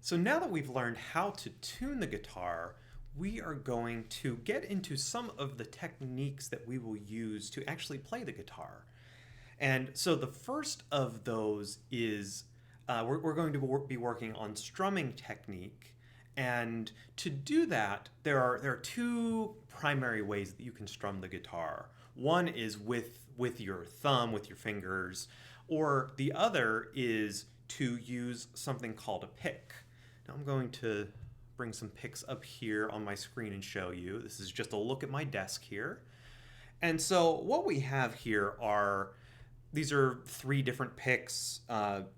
So now that we've learned how to tune the guitar, we are going to get into some of the techniques that we will use to actually play the guitar. And so the first of those is we're going to be working on strumming technique. And to do that, there are two primary ways that you can strum the guitar. One is with your thumb, with your fingers, or the other is to use something called a pick. Now I'm going to bring some picks up here on my screen and show you. This is just a look at my desk here. And so what we have here these are three different picks.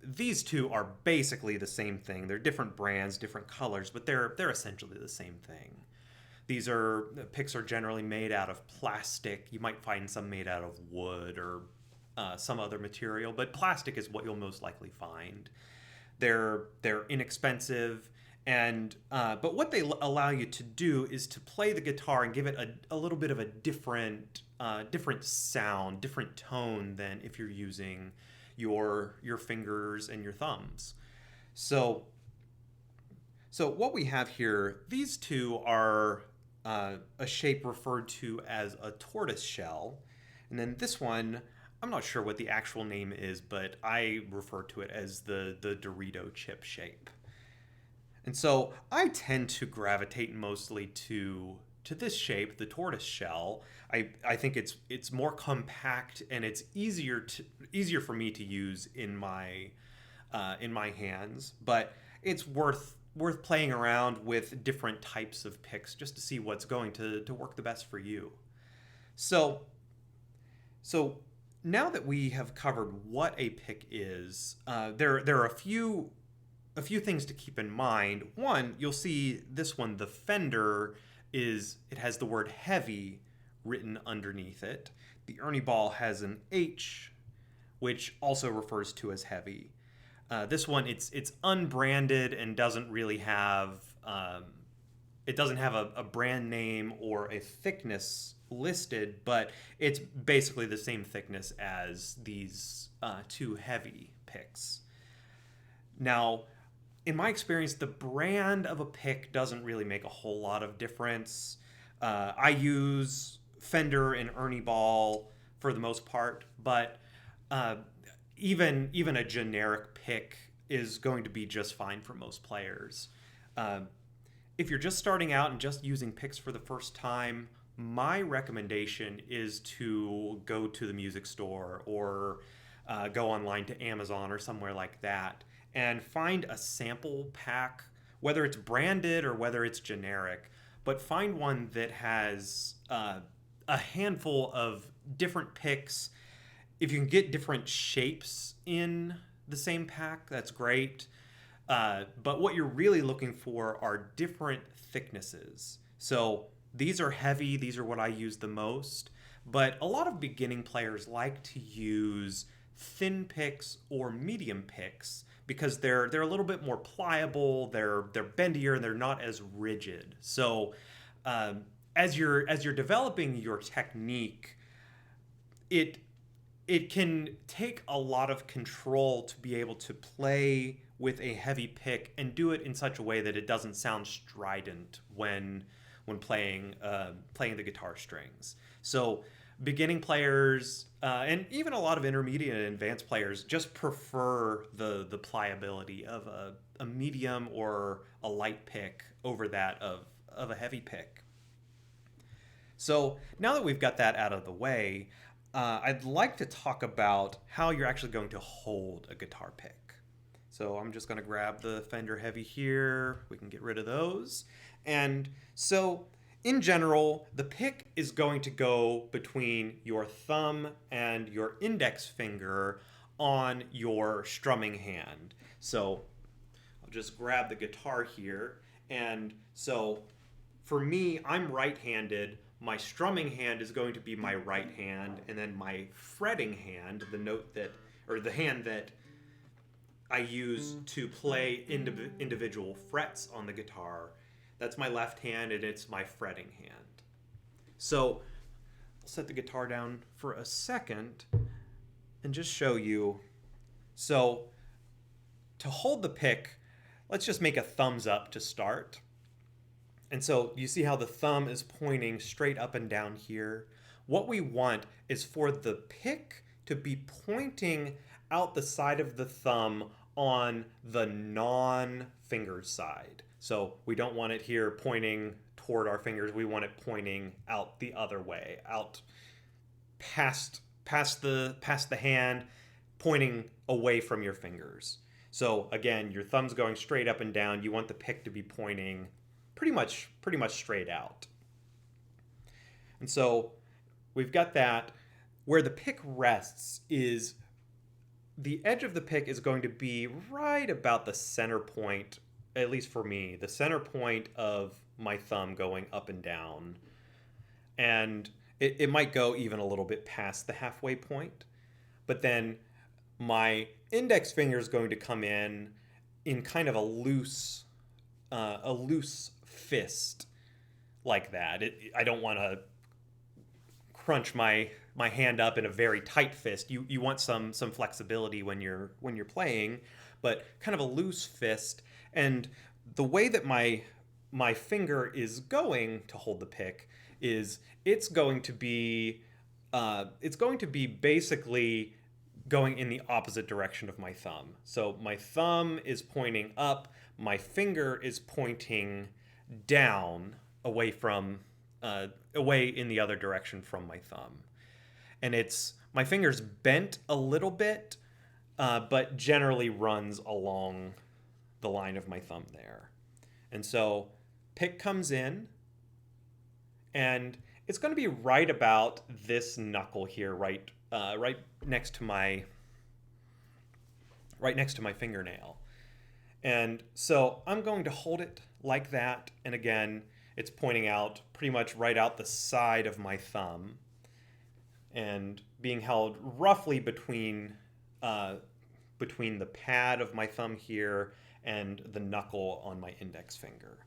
These two are basically the same thing. They're different brands, different colors, but they're essentially the same thing. Picks are generally made out of plastic. You might find some made out of wood or some other material, but plastic is what you'll most likely find. They're inexpensive, and but what they allow you to do is to play the guitar and give it a little bit of a different sound, different tone than if you're using your fingers and your thumbs. So what we have here, these two are a shape referred to as a tortoise shell, and then this one, I'm not sure what the actual name is, but I refer to it as the Dorito chip shape. And so I tend to gravitate mostly to this shape, the tortoise shell. I think it's more compact and it's easier for me to use in my hands, but it's worth playing around with different types of picks just to see what's going to work the best for you. So now that we have covered what a pick is, there are a few things to keep in mind. One, you'll see this one, the fender, it has the word heavy written underneath it. The Ernie ball has an H, which also refers to as heavy. This one, it's unbranded and doesn't really have a brand name or a thickness listed, but it's basically the same thickness as these two heavy picks. Now, in my experience, the brand of a pick doesn't really make a whole lot of difference. I use Fender and Ernie ball for the most part, but even a generic pick is going to be just fine for most players. If you're just starting out and just using picks for the first time, my recommendation is to go to the music store or go online to Amazon or somewhere like that and find a sample pack, whether it's branded or whether it's generic, but find one that has a handful of different picks. If you can get different shapes in the same pack, that's great. But what you're really looking for are different thicknesses. So these are heavy, these are what I use the most, but a lot of beginning players like to use thin picks or medium picks because they're a little bit more pliable, they're bendier, and they're not as rigid. So as you're developing your technique, it can take a lot of control to be able to play with a heavy pick and do it in such a way that it doesn't sound strident when playing the guitar strings. So beginning players and even a lot of intermediate and advanced players just prefer the pliability of a medium or a light pick over that of a heavy pick. So now that we've got that out of the way, I'd like to talk about how you're actually going to hold a guitar pick. So I'm just going to grab the Fender Heavy here. We can get rid of those. And so in general, the pick is going to go between your thumb and your index finger on your strumming hand. So I'll just grab the guitar here. And so for me, I'm right-handed. My strumming hand is going to be my right hand, and then my fretting hand, the hand that I use to play individual frets on the guitar, that's my left hand, and it's my fretting hand. So I'll set the guitar down for a second and just show you. So to hold the pick, let's just make a thumbs up to start. And so you see how the thumb is pointing straight up and down here. What we want is for the pick to be pointing out the side of the thumb on the non-finger side. So we don't want it here pointing toward our fingers. We want it pointing out the other way, out past the hand, pointing away from your fingers. So again, your thumb's going straight up and down. You want the pick to be pointing pretty much straight out. And so we've got that. Where the pick rests is the edge of the pick is going to be right about the center point, at least for me, the center point of my thumb going up and down. And it might go even a little bit past the halfway point. But then my index finger is going to come in kind of a loose fist like that. I don't want to crunch my hand up in a very tight fist. You want some flexibility when you're playing, but kind of a loose fist. And the way that my finger is going to hold the pick is it's going to be basically going in the opposite direction of my thumb. So my thumb is pointing up, my finger is pointing down away in the other direction from my thumb. And my finger's bent a little bit, but generally runs along the line of my thumb there. And so pick comes in, and it's going to be right about this knuckle here, right next to my fingernail. And so I'm going to hold it like that, and again, it's pointing out pretty much right out the side of my thumb and being held roughly between the pad of my thumb here and the knuckle on my index finger.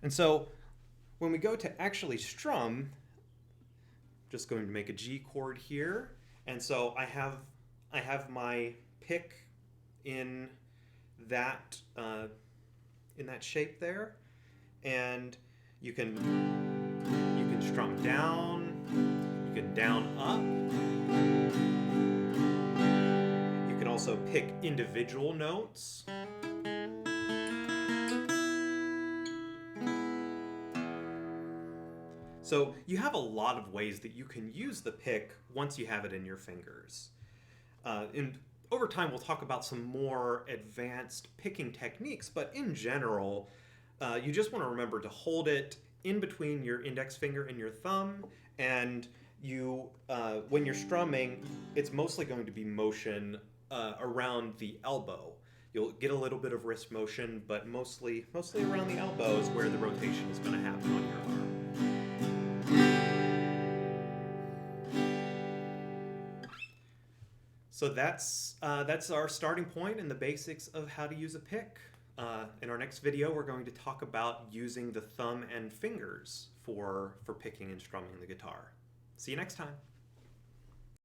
And so when we go to actually strum, just going to make a G chord here. And so I have my pick in that shape there, and you can strum down, you can down up, you can also pick individual notes. So you have a lot of ways that you can use the pick once you have it in your fingers. And over time, we'll talk about some more advanced picking techniques, but in general, you just want to remember to hold it in between your index finger and your thumb, and when you're strumming, it's mostly going to be motion around the elbow. You'll get a little bit of wrist motion, but mostly around the elbow is where the rotation is going to happen on your arm. So that's our starting point and the basics of how to use a pick. In our next video, we're going to talk about using the thumb and fingers for picking and strumming the guitar. See you next time.